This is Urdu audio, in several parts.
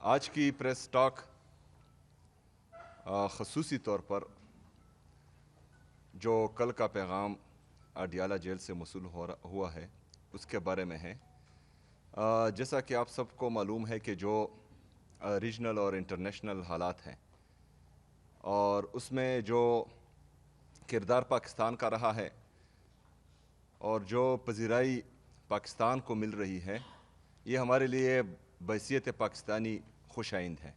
آج کی پریس ٹاک خصوصی طور پر جو کل کا پیغام اڈیالہ جیل سے موصول ہوا ہے اس کے بارے میں ہے۔ جیسا کہ آپ سب کو معلوم ہے کہ جو ریجنل اور انٹرنیشنل حالات ہیں اور اس میں جو کردار پاکستان کا رہا ہے اور جو پذیرائی پاکستان کو مل رہی ہے، یہ ہمارے لیے بحیثیت پاکستانی خوش آئند ہے۔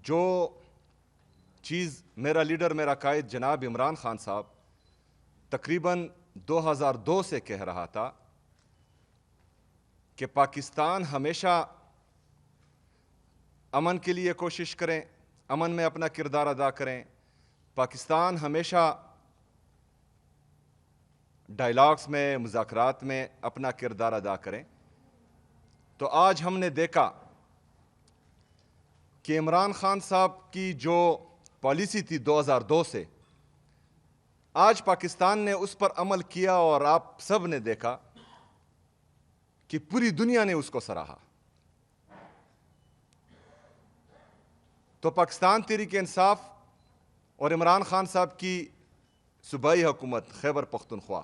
جو چیز میرا لیڈر، میرا قائد جناب عمران خان صاحب تقریباً 2002 سے کہہ رہا تھا کہ پاکستان ہمیشہ امن کے لیے کوشش کریں، امن میں اپنا کردار ادا کریں، پاکستان ہمیشہ ڈائلاگز میں، مذاکرات میں اپنا کردار ادا کریں، تو آج ہم نے دیکھا کہ عمران خان صاحب کی جو پالیسی تھی 2002 سے، آج پاکستان نے اس پر عمل کیا اور آپ سب نے دیکھا کہ پوری دنیا نے اس کو سراہا۔ تو پاکستان تحریک انصاف اور عمران خان صاحب کی صوبائی حکومت خیبر پختونخوا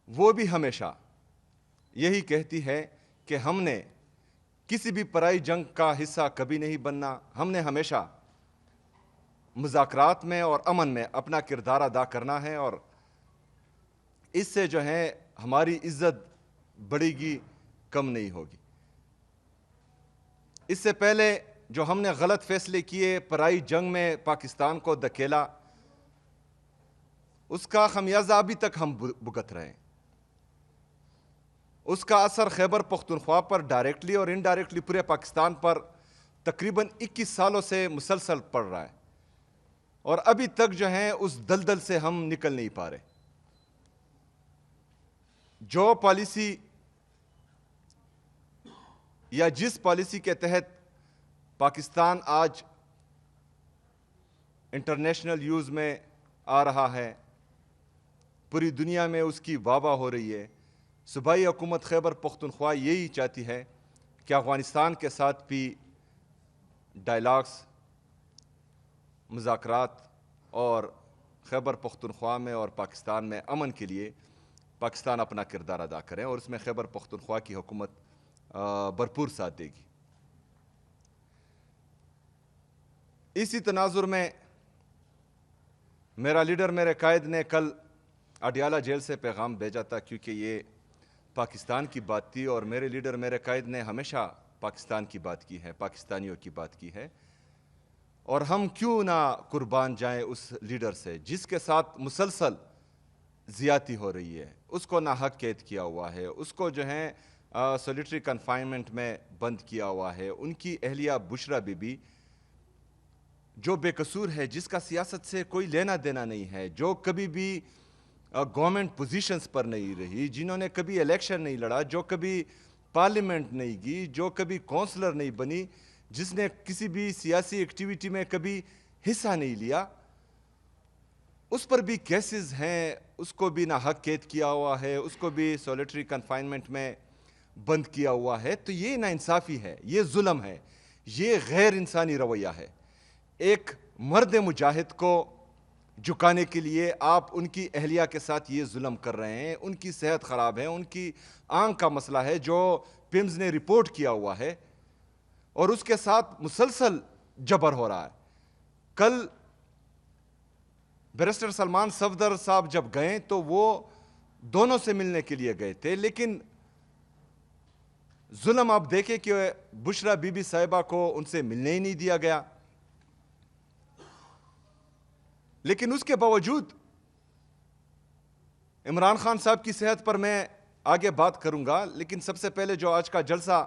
وہ بھی ہمیشہ یہی کہتی ہے کہ ہم نے کسی بھی پرائی جنگ کا حصہ کبھی نہیں بننا، ہم نے ہمیشہ مذاکرات میں اور امن میں اپنا کردار ادا کرنا ہے، اور اس سے جو ہے ہماری عزت بڑھے گی، کم نہیں ہوگی۔ اس سے پہلے جو ہم نے غلط فیصلے کیے، پرائی جنگ میں پاکستان کو دھکیلا، اس کا خمیازہ ابھی تک ہم بھگت رہے ہیں۔ اس کا اثر خیبر پختونخوا پر ڈائریکٹلی اور انڈائریکٹلی پورے پاکستان پر تقریباً 21 سالوں سے مسلسل پڑ رہا ہے، اور ابھی تک جو ہے اس دلدل سے ہم نکل نہیں پا رہے۔ جو پالیسی یا جس پالیسی کے تحت پاکستان آج انٹرنیشنل یوز میں آ رہا ہے، پوری دنیا میں اس کی واہ واہ ہو رہی ہے، صوبائی حکومت خیبر پختونخوا یہی چاہتی ہے کہ افغانستان کے ساتھ بھی ڈائلاگز، مذاکرات اور خیبر پختونخوا میں اور پاکستان میں امن کے لیے پاکستان اپنا کردار ادا کریں، اور اس میں خیبر پختونخوا کی حکومت بھرپور ساتھ دے گی۔ اسی تناظر میں میرا لیڈر، میرے قائد نے کل اڈیالہ جیل سے پیغام بھیجا تھا، کیونکہ یہ پاکستان کی بات تھی، اور میرے لیڈر، میرے قائد نے ہمیشہ پاکستان کی بات کی ہے، پاکستانیوں کی بات کی ہے، اور ہم کیوں نہ قربان جائیں اس لیڈر سے جس کے ساتھ مسلسل زیادتی ہو رہی ہے، اس کو ناحق قید کیا ہوا ہے، اس کو جو ہے سولیٹری کنفائنمنٹ میں بند کیا ہوا ہے، ان کی اہلیہ بشرا بی بی جو بے قصور ہے، جس کا سیاست سے کوئی لینا دینا نہیں ہے، جو کبھی بھی گورنمنٹ پوزیشنز پر نہیں رہی، جنہوں نے کبھی الیکشن نہیں لڑا، جو کبھی پارلیمنٹ نہیں گئی، جو کبھی کونسلر نہیں بنی، جس نے کسی بھی سیاسی ایکٹیویٹی میں کبھی حصہ نہیں لیا، اس پر بھی کیسز ہیں، اس کو بھی ناحق قید کیا ہوا ہے، اس کو بھی سولیٹری کنفائنمنٹ میں بند کیا ہوا ہے۔ تو یہ ناانصافی ہے، یہ ظلم ہے، یہ غیر انسانی رویہ ہے۔ ایک مرد مجاہد کو جھکانے کے لیے آپ ان کی اہلیہ کے ساتھ یہ ظلم کر رہے ہیں، ان کی صحت خراب ہے، ان کی آنکھ کا مسئلہ ہے جو پیمز نے رپورٹ کیا ہوا ہے، اور اس کے ساتھ مسلسل جبر ہو رہا ہے۔ کل بیرسٹر سلمان صفدر صاحب جب گئے تو وہ دونوں سے ملنے کے لیے گئے تھے، لیکن ظلم آپ دیکھیں کہ بشرا بی بی صاحبہ کو ان سے ملنے ہی نہیں دیا گیا۔ لیکن اس کے باوجود عمران خان صاحب کی صحت پر میں آگے بات کروں گا، لیکن سب سے پہلے جو آج کا جلسہ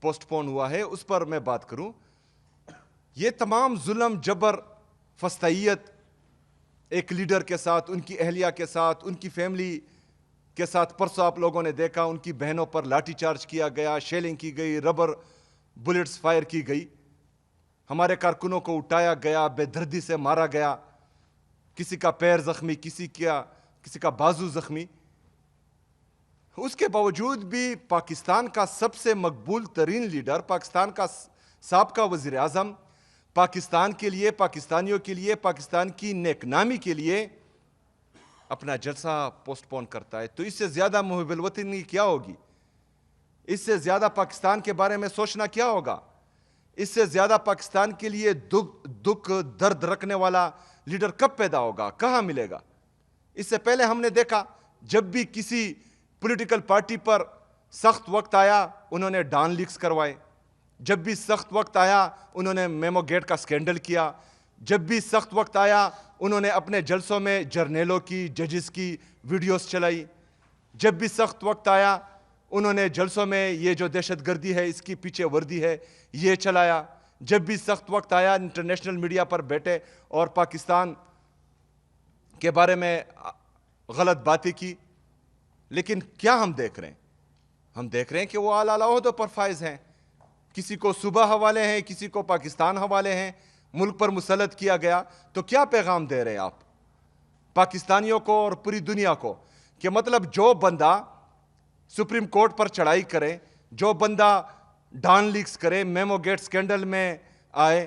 پوسٹ پون ہوا ہے اس پر میں بات کروں۔ یہ تمام ظلم، جبر، فسطائیت ایک لیڈر کے ساتھ، ان کی اہلیہ کے ساتھ، ان کی فیملی کے ساتھ پرسوں آپ لوگوں نے دیکھا ان کی بہنوں پر لاٹھی چارج کیا گیا، شیلنگ کی گئی، ربر بلٹس فائر کی گئی، ہمارے کارکنوں کو اٹھایا گیا، بے دردی سے مارا گیا، کسی کا پیر زخمی، کسی کا بازو زخمی۔ اس کے باوجود بھی پاکستان کا سب سے مقبول ترین لیڈر، پاکستان کا سابقہ وزیر اعظم، پاکستان کے لیے، پاکستانیوں کے لیے، پاکستان کی نیک نامی کے لیے اپنا جلسہ پوسٹ پون کرتا ہے. تو اس سے زیادہ محب الوطنی کیا ہوگی؟ اس سے زیادہ پاکستان کے بارے میں سوچنا کیا ہوگا؟ اس سے زیادہ پاکستان کے لیے دکھ درد رکھنے والا لیڈر کب پیدا ہوگا؟ کہاں ملے گا؟ اس سے پہلے ہم نے دیکھا جب بھی کسی پولیٹیکل پارٹی پر سخت وقت آیا انہوں نے ڈان لیکس کروائے، جب بھی سخت وقت آیا انہوں نے میمو گیٹ کا سکینڈل کیا، جب بھی سخت وقت آیا انہوں نے اپنے جلسوں میں جرنیلوں کی، ججز کی ویڈیوز چلائی، جب بھی سخت وقت آیا انہوں نے جلسوں میں یہ جو دہشت گردی ہے اس کی پیچھے وردی ہے یہ چلایا، جب بھی سخت وقت آیا انٹرنیشنل میڈیا پر بیٹھے اور پاکستان کے بارے میں غلط باتیں کی. لیکن کیا ہم دیکھ رہے ہیں؟ ہم دیکھ رہے ہیں کہ وہ اعلیٰ عہدوں پر فائز ہیں، کسی کو صوبہ حوالے ہیں، کسی کو پاکستان حوالے ہیں، ملک پر مسلط کیا گیا. تو کیا پیغام دے رہے ہیں آپ پاکستانیوں کو اور پوری دنیا کو؟ کہ مطلب جو بندہ سپریم کورٹ پر چڑھائی کرے، جو بندہ ڈان لیکس کرے، میمو گیٹ سکینڈل میں آئے،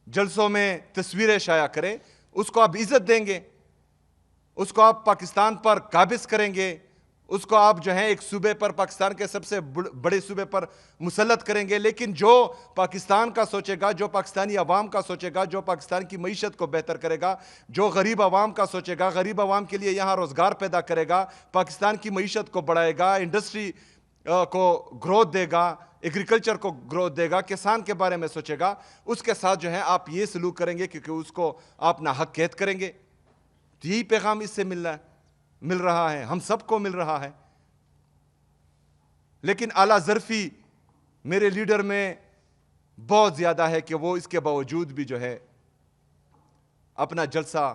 جلسوں میں تصویریں شائع کرے، اس کو آپ عزت دیں گے، اس کو آپ پاکستان پر قابض کریں گے، اس کو آپ جو ہیں ایک صوبے پر، پاکستان کے سب سے بڑے صوبے پر مسلط کریں گے. لیکن جو پاکستان کا سوچے گا، جو پاکستانی عوام کا سوچے گا، جو پاکستان کی معیشت کو بہتر کرے گا، جو غریب عوام کا سوچے گا، غریب عوام کے لیے یہاں روزگار پیدا کرے گا، پاکستان کی معیشت کو بڑھائے گا، انڈسٹری کو گروتھ دے گا، ایگریکلچر کو گروتھ دے گا، کسان کے بارے میں سوچے گا، اس کے ساتھ جو ہے آپ یہ سلوک کریں گے کیونکہ اس کو آپ ناحق قید کریں گے. یہی پیغام اس سے مل رہا ہے، ہم سب کو مل رہا ہے. لیکن اعلیٰ ظرفی میرے لیڈر میں بہت زیادہ ہے کہ وہ اس کے باوجود بھی جو ہے اپنا جلسہ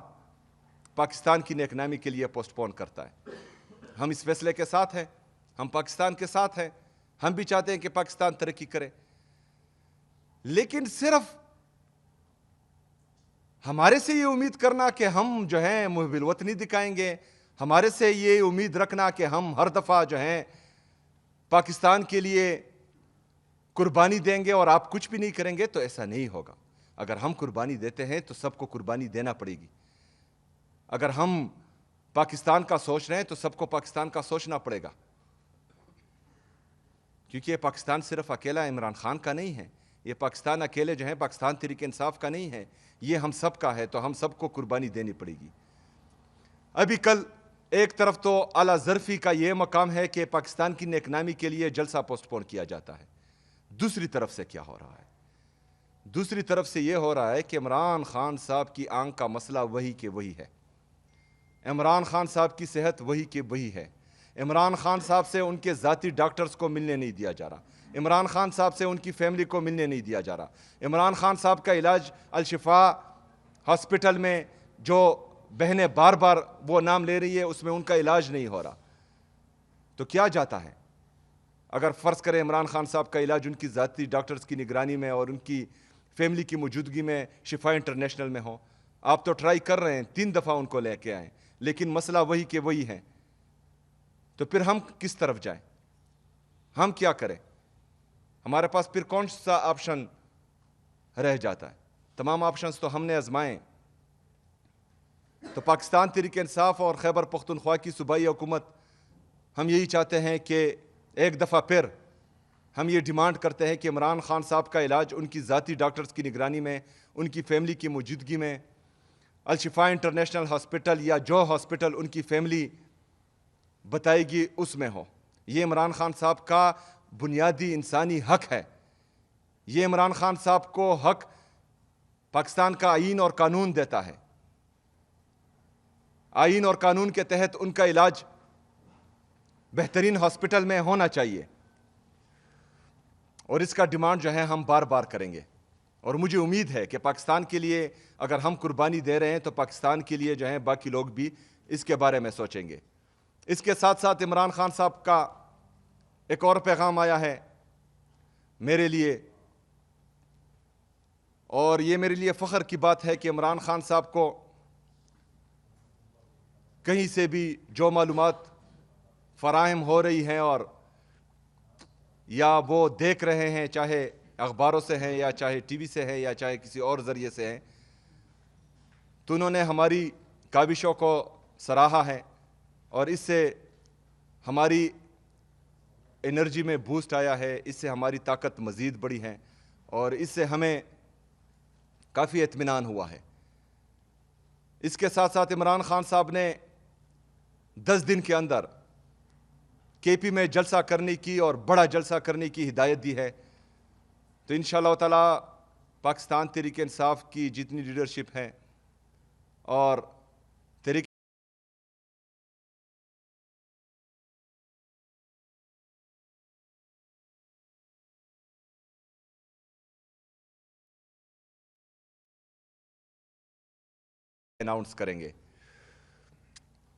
پاکستان کی نیک نامی کے لیے پوسٹ پون کرتا ہے. ہم اس فیصلے کے ساتھ ہیں، ہم پاکستان کے ساتھ ہیں، ہم بھی چاہتے ہیں کہ پاکستان ترقی کرے. لیکن صرف ہمارے سے یہ امید کرنا کہ ہم جو ہیں محب الوطنی دکھائیں گے، ہمارے سے یہ امید رکھنا کہ ہم ہر دفعہ جو ہیں پاکستان کے لیے قربانی دیں گے اور آپ کچھ بھی نہیں کریں گے، تو ایسا نہیں ہوگا. اگر ہم قربانی دیتے ہیں تو سب کو قربانی دینا پڑے گی. اگر ہم پاکستان کا سوچ رہے ہیں تو سب کو پاکستان کا سوچنا پڑے گا. کیونکہ یہ پاکستان صرف اکیلا عمران خان کا نہیں ہے، یہ پاکستان اکیلے جو ہے پاکستان تحریک انصاف کا نہیں ہے، یہ ہم سب کا ہے. تو ہم سب کو قربانی دینی پڑے گی. ابھی کل ایک طرف تو اعلیٰ ظرفی کا یہ مقام ہے کہ پاکستان کی نیک نامی کے لیے جلسہ پوسٹ پون کیا جاتا ہے. دوسری طرف سے کیا ہو رہا ہے؟ دوسری طرف سے یہ ہو رہا ہے کہ عمران خان صاحب کی آنکھ کا مسئلہ وہی کہ وہی ہے. عمران خان صاحب کی صحت وہی کہ وہی ہے. عمران خان صاحب سے ان کے ذاتی ڈاکٹرز کو ملنے نہیں دیا جا رہا. عمران خان صاحب سے ان کی فیملی کو ملنے نہیں دیا جا رہا. عمران خان صاحب کا علاج الشفا ہاسپٹل میں جو بہنیں بار بار وہ نام لے رہی ہے اس میں ان کا علاج نہیں ہو رہا. تو کیا جاتا ہے؟ اگر فرض کریں عمران خان صاحب کا علاج ان کی ذاتی ڈاکٹرز کی نگرانی میں اور ان کی فیملی کی موجودگی میں شفا انٹرنیشنل میں ہو، آپ تو ٹرائی کر رہے ہیں، 3 دفعہ ان کو لے کے آئیں، لیکن مسئلہ وہی کہ وہی ہے. تو پھر ہم کس طرف جائیں؟ ہم کیا کریں؟ ہمارے پاس پھر کون سا آپشن رہ جاتا ہے؟ تمام آپشنز تو ہم نے آزمائے. تو پاکستان تحریک انصاف اور خیبر پختونخوا کی صوبائی حکومت ہم یہی چاہتے ہیں کہ ایک دفعہ پھر ہم یہ ڈیمانڈ کرتے ہیں کہ عمران خان صاحب کا علاج ان کی ذاتی ڈاکٹرز کی نگرانی میں، ان کی فیملی کی موجودگی میں، الشفا انٹرنیشنل ہاسپٹل یا جو ہاسپٹل ان کی فیملی بتائے گی اس میں ہو. یہ عمران خان صاحب کا بنیادی انسانی حق ہے. یہ عمران خان صاحب کو حق پاکستان کا آئین اور قانون دیتا ہے. آئین اور قانون کے تحت ان کا علاج بہترین ہاسپٹل میں ہونا چاہیے. اور اس کا ڈیمانڈ جو ہے ہم بار بار کریں گے. اور مجھے امید ہے کہ پاکستان کے لیے اگر ہم قربانی دے رہے ہیں تو پاکستان کے لیے جو ہے باقی لوگ بھی اس کے بارے میں سوچیں گے. اس کے ساتھ ساتھ عمران خان صاحب کا ایک اور پیغام آیا ہے میرے لیے، اور یہ میرے لیے فخر کی بات ہے کہ عمران خان صاحب کو کہیں سے بھی جو معلومات فراہم ہو رہی ہیں اور یا وہ دیکھ رہے ہیں، چاہے اخباروں سے ہیں یا چاہے ٹی وی سے ہیں یا چاہے کسی اور ذریعے سے ہیں، تو انہوں نے ہماری کاوشوں کو سراہا ہے اور اس سے ہماری انرجی میں بوسٹ آیا ہے، اس سے ہماری طاقت مزید بڑھی ہے اور اس سے ہمیں کافی اطمینان ہوا ہے۔ اس کے ساتھ ساتھ عمران خان صاحب نے 10 دن کے اندر کے پی میں جلسہ کرنے کی اور بڑا جلسہ کرنے کی ہدایت دی ہے، تو انشاءاللہ تعالی پاکستان تحریک انصاف کی جتنی لیڈرشپ ہے اور تحریک اناؤنس کریں گے۔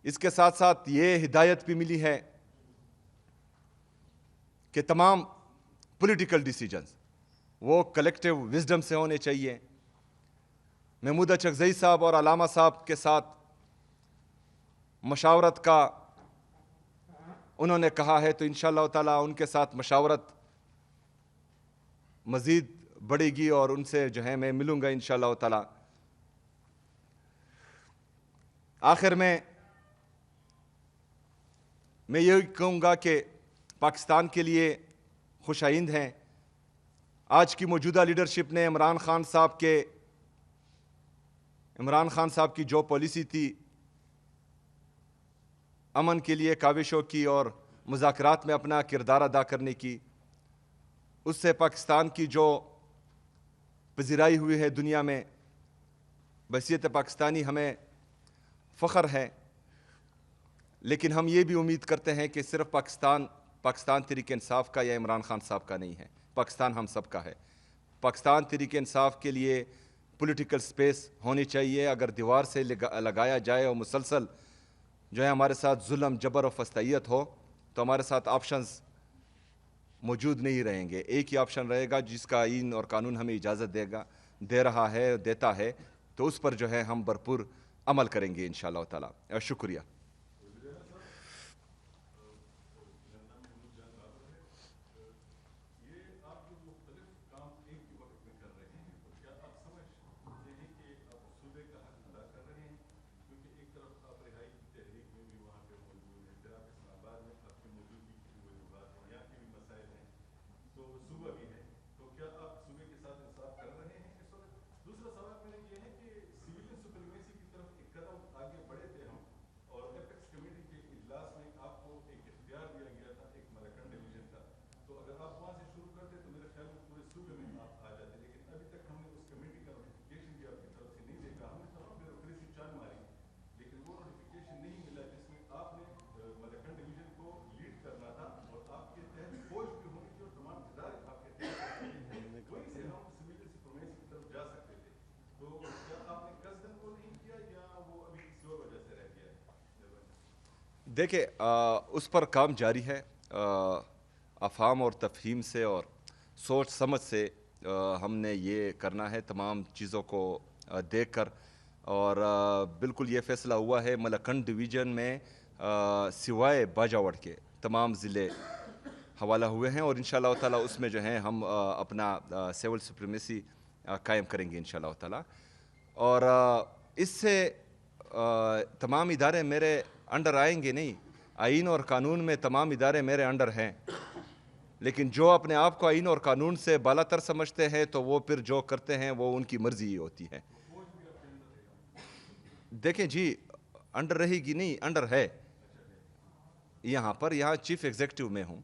اس کے ساتھ ساتھ یہ ہدایت بھی ملی ہے کہ تمام پولیٹیکل ڈیسیجنز وہ کلیکٹیو وزڈم سے ہونے چاہیے۔ محمود اچکزئی صاحب اور علامہ صاحب کے ساتھ مشاورت کا انہوں نے کہا ہے، تو انشاءاللہ تعالیٰ ان کے ساتھ مشاورت مزید بڑھے گی اور ان سے جو ہے میں ملوں گا انشاءاللہ تعالیٰ۔ آخر میں یہ کہوں گا کہ پاکستان کے لیے خوش آئند ہیں۔ آج کی موجودہ لیڈرشپ نے عمران خان صاحب کی جو پالیسی تھی امن کے لیے کاوشوں کی اور مذاکرات میں اپنا کردار ادا کرنے کی، اس سے پاکستان کی جو پذیرائی ہوئی ہے دنیا میں، بحیثیت پاکستانی ہمیں فخر ہے، لیکن ہم یہ بھی امید کرتے ہیں کہ صرف پاکستان تحریک انصاف کا یا عمران خان صاحب کا نہیں ہے، پاکستان ہم سب کا ہے۔ پاکستان تحریک انصاف کے لیے پولیٹیکل سپیس ہونی چاہیے۔ اگر دیوار سے لگایا جائے اور مسلسل جو ہے ہمارے ساتھ ظلم، جبر و فسطائیت ہو، تو ہمارے ساتھ آپشنز موجود نہیں رہیں گے۔ ایک ہی آپشن رہے گا جس کا آئین اور قانون ہمیں اجازت دے رہا ہے، دیتا ہے، تو اس پر جو ہے ہم بھرپور عمل کریں گے انشاءاللہ تعالی۔ شکریہ۔ دیکھیں، اس پر کام جاری ہے۔ افہام اور تفہیم سے اور سوچ سمجھ سے ہم نے یہ کرنا ہے، تمام چیزوں کو دیکھ کر، اور بالکل یہ فیصلہ ہوا ہے ملکنڈ ڈویژن میں سوائے باجاوڑ کے تمام ضلع حوالہ ہوئے ہیں، اور انشاءاللہ تعالیٰ اس میں جو ہیں ہم اپنا سول سپریمیسی قائم کریں گے انشاءاللہ تعالیٰ۔ اور اس سے تمام ادارے میرے انڈر آئیں گے نہیں، آئین اور قانون میں تمام ادارے میرے انڈر ہیں، لیکن جو اپنے آپ کو آئین اور قانون سے بالا تر سمجھتے ہیں تو وہ پھر جو کرتے ہیں وہ ان کی مرضی ہی ہوتی ہے۔ دیکھیں جی، انڈر رہے گی نہیں، انڈر ہے یہاں چیف ایگزیکٹو میں ہوں،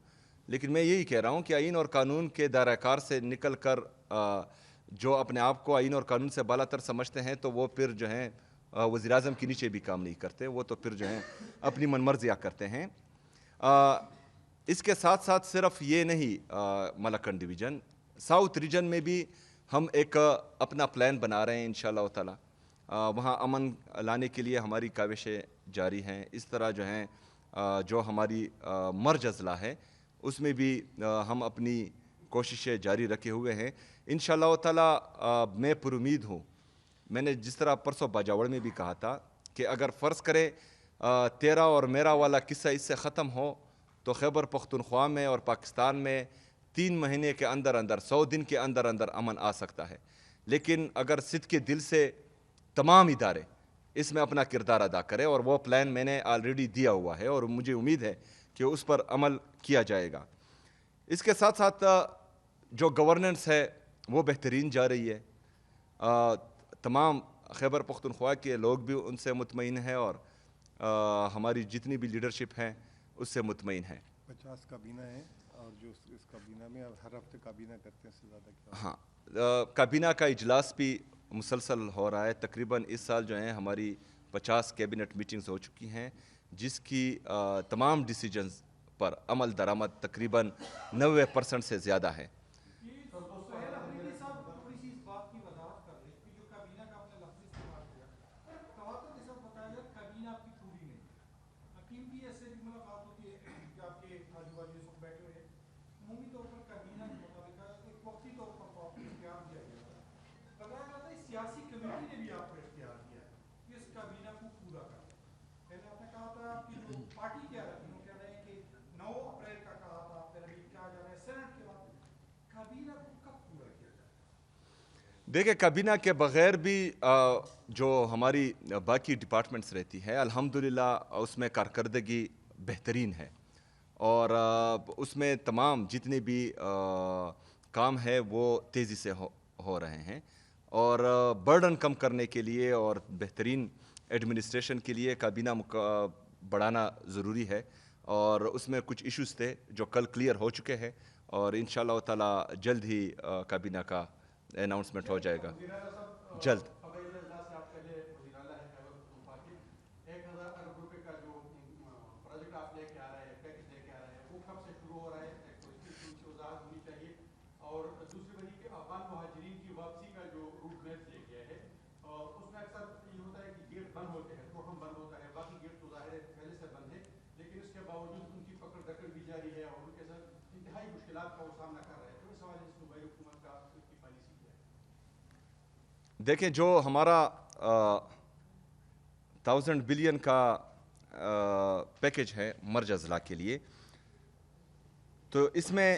لیکن میں یہی کہہ رہا ہوں کہ آئین اور قانون کے دائرہ کار سے نکل کر جو اپنے آپ کو آئین اور قانون سے بالا تر سمجھتے ہیں تو وہ پھر جو ہیں وزیراعظم کے نیچے بھی کام نہیں کرتے، وہ تو پھر جو ہیں اپنی من مرضیاں کرتے ہیں۔ اس کے ساتھ ساتھ صرف یہ نہیں، ملکنڈ ڈویژن، ساؤتھ ریجن میں بھی ہم ایک اپنا پلان بنا رہے ہیں انشاءاللہ تعالی۔ وہاں امن لانے کے لیے ہماری کاوشیں جاری ہیں۔ اس طرح جو ہیں جو ہماری مرج اضلاع ہے اس میں بھی ہم اپنی کوششیں جاری رکھے ہوئے ہیں انشاءاللہ تعالی۔ میں پر امید ہوں، میں نے جس طرح پرسوں باجاوڑ میں بھی کہا تھا کہ اگر فرض کریں تیرا اور میرا والا قصہ اس سے ختم ہو تو خیبر پختونخوا میں اور پاکستان میں 3 مہینے کے اندر اندر 100 دن کے اندر اندر امن آ سکتا ہے. لیکن اگر سندھ کے دل سے تمام ادارے اس میں اپنا کردار ادا کرے، اور وہ پلان میں نے آلریڈی دیا ہوا ہے اور مجھے امید ہے کہ اس پر عمل کیا جائے گا. اس کے ساتھ ساتھ جو گورننس ہے وہ بہترین جا رہی ہے. تمام خیبر پختونخوا کے لوگ بھی ان سے مطمئن ہیں اور ہماری جتنی بھی لیڈرشپ ہیں اس سے مطمئن ہیں. 50 کابینہ ہیں اور جو اس کابینہ میں ہر ہفتے کابینہ کرتے ہیں، اس سے زیادہ کیا؟ ہاں، کابینہ کا اجلاس بھی مسلسل ہو رہا ہے. تقریباً اس سال جو ہیں ہماری 50 کیبنٹ میٹنگز ہو چکی ہیں، جس کی تمام ڈیسیجنز پر عمل درآمد تقریباً 90% سے زیادہ ہے. سیاسی کمیٹی نے بھی آپ کو اختیار کیا ہے کہ اس کابینہ کو پورا کرنا. پہلے آپ نے کہا تھا آپ کی جو پارٹی کیا رہتی ہے، وہ کہہ رہے ہیں کہ 9 اپریل کا کہا تھا، پھر ابھی کیا جا رہا ہے سینٹ کے بعد. کابینہ کو کب پورا کیا جائے؟ دیکھیں، کابینہ کے بغیر بھی جو ہماری باقی ڈپارٹمنٹس رہتی ہے الحمدللہ اس میں کارکردگی بہترین ہے، اور اس میں تمام جتنے بھی کام ہے وہ تیزی سے ہو رہے ہیں. اور برڈن کم کرنے کے لیے اور بہترین ایڈمنسٹریشن کے لیے کابینہ بڑھانا ضروری ہے. اور اس میں کچھ ایشوز تھے جو کل کلیئر ہو چکے ہیں، اور انشاءاللہ تعالی جلد ہی کابینہ کا اناؤنسمنٹ ہو جائے گا. جلد. 1000 ارب روپے کا جو پروجیکٹ آپ لے کے آ رہے ہیں، پیکج لے کے آ رہے ہیں، وہ کب سے شروع ہو رہا ہے؟ اس کی وضاحت ہونی چاہیے. اور دوسری بات کہ افغان مہاجرین کی واپسی کا جو روٹ میپ لے گیا ہے، اس میں اکثر یہ ہوتا ہے کہ گیٹ بند ہوتے ہیں، توٹم بند ہوتا ہے، باقی گیٹ تو ظاہر ہے پہلے سے بند ہے، لیکن اس کے باوجود ان کی پکڑ دکڑ بھی جاری ہے اور ان کے ساتھ انتہائی مشکلات کا وہ سامنا کر رہے ہیں. تو اس حوالے سے صوبائی حکومت کا اس کی پالیسی کیا ہے؟ دیکھیں، جو ہمارا 1000 بلین کا پیکج ہے مرج اضلاع کے لیے، تو اس میں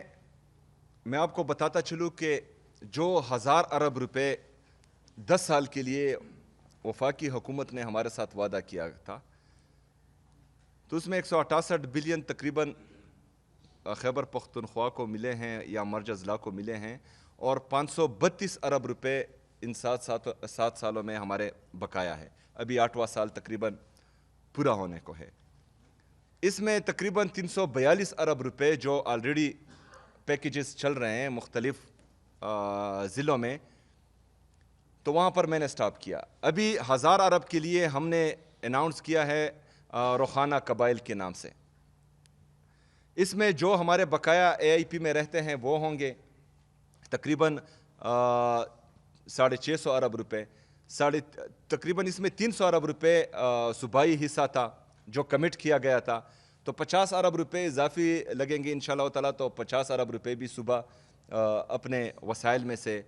میں آپ کو بتاتا چلوں کہ جو 1000 ارب روپے 10 سال کے لیے وفاقی حکومت نے ہمارے ساتھ وعدہ کیا تھا، تو اس میں 168 بلین تقریباً خیبر پختونخوا کو ملے ہیں یا مرج اضلاع کو ملے ہیں، اور 532 ارب روپے ان 7 سالوں میں ہمارے بقایا ہے. ابھی 8واں سال تقریباً پورا ہونے کو ہے. اس میں تقریباً 342 ارب روپے جو آلریڈی پیکیجز چل رہے ہیں مختلف ضلعوں میں، تو وہاں پر میں نے سٹاپ کیا. ابھی 1000 ارب کے لیے ہم نے اناؤنس کیا ہے روخانہ قبائل کے نام سے. اس میں جو ہمارے بقایا اے آئی پی میں رہتے ہیں وہ ہوں گے تقریباً 650 ارب روپے. تقریباً اس میں 300 ارب روپے صوبائی حصہ تھا جو کمٹ کیا گیا تھا، تو 50 ارب روپے اضافی لگیں گے انشاءاللہ تعالیٰ. تو 50 ارب روپے بھی صوبہ اپنے وسائل میں سے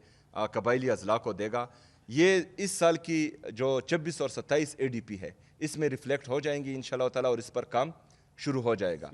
قبائلی اضلاع کو دے گا. یہ اس سال کی جو 24 اور 27 ADP ہے اس میں ریفلیکٹ ہو جائیں گی انشاءاللہ تعالیٰ، اور اس پر کام شروع ہو جائے گا.